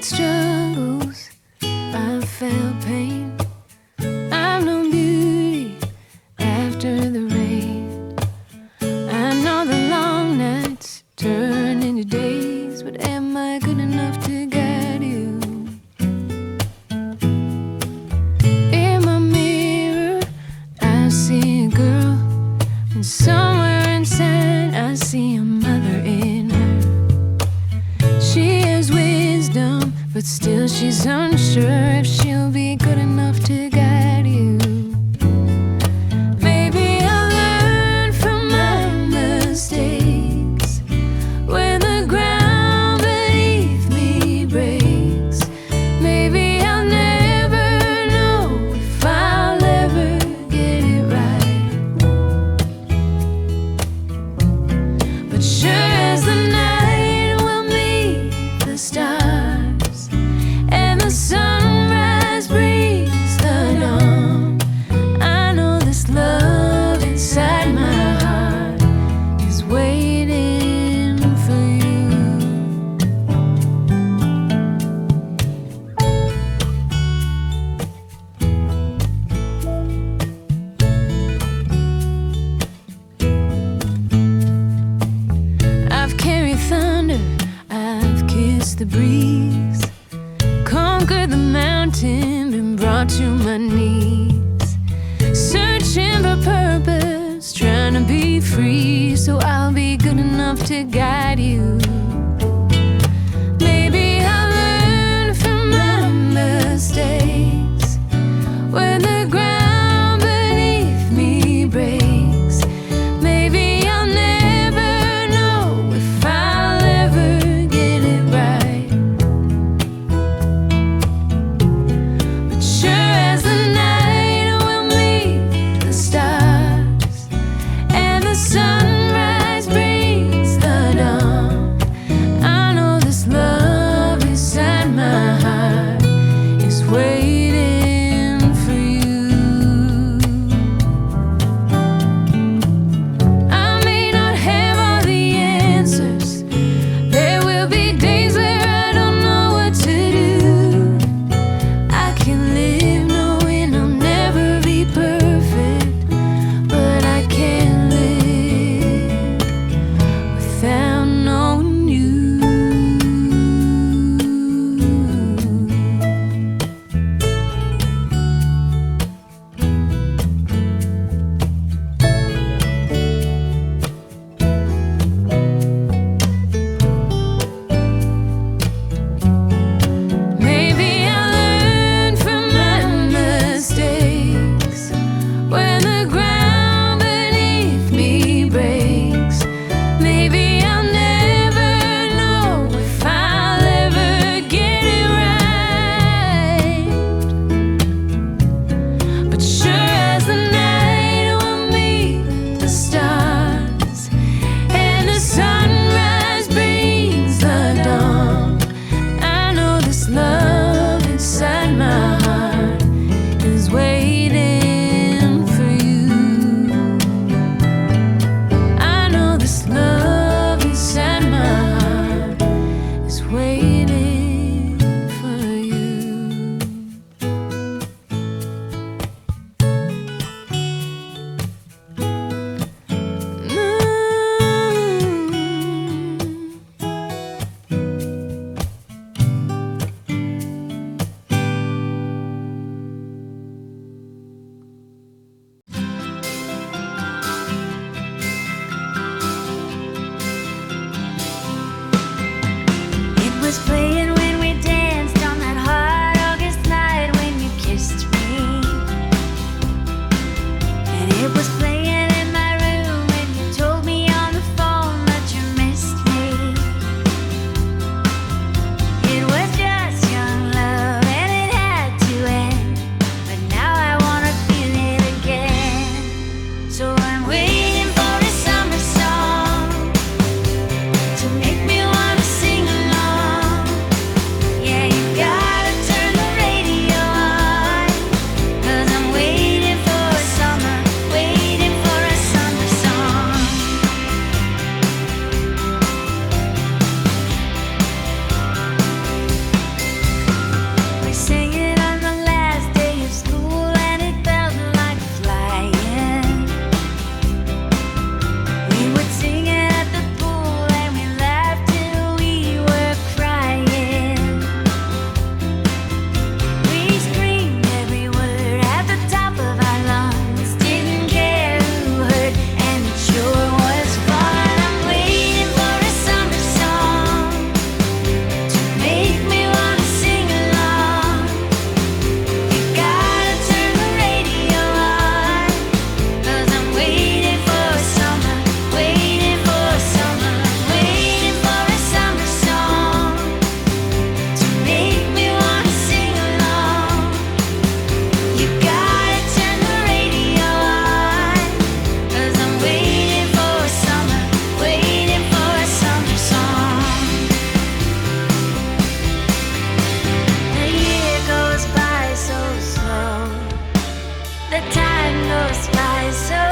had struggles, I've felt pain, I've known beauty after the rain. I know the long nights turn into days, but am I good enough to guide you? In my mirror, I see a girl, and somewhere inside I see a mother in her. She has wisdom, but still she's unsure if she'll be good enough to guide you. Maybe I'll learn from my mistakes when the ground beneath me breaks. Maybe I'll never know if I'll ever get it right. But sure as the night will meet the stars, and the sunrise brings the dawn, I know this love inside my heart is waiting for you. I've carried thunder, I've kissed the breeze, conquered the mountain, been brought to my knees, searching for purpose, trying to be free, so I'll be good enough to guide you. Maybe I'll learn from my mistakes when the ground beneath me breaks. Maybe I'll never know if I'll ever get it right. But sure as the night will meet the stars, and the sunrise brings the dawn, The time goes by so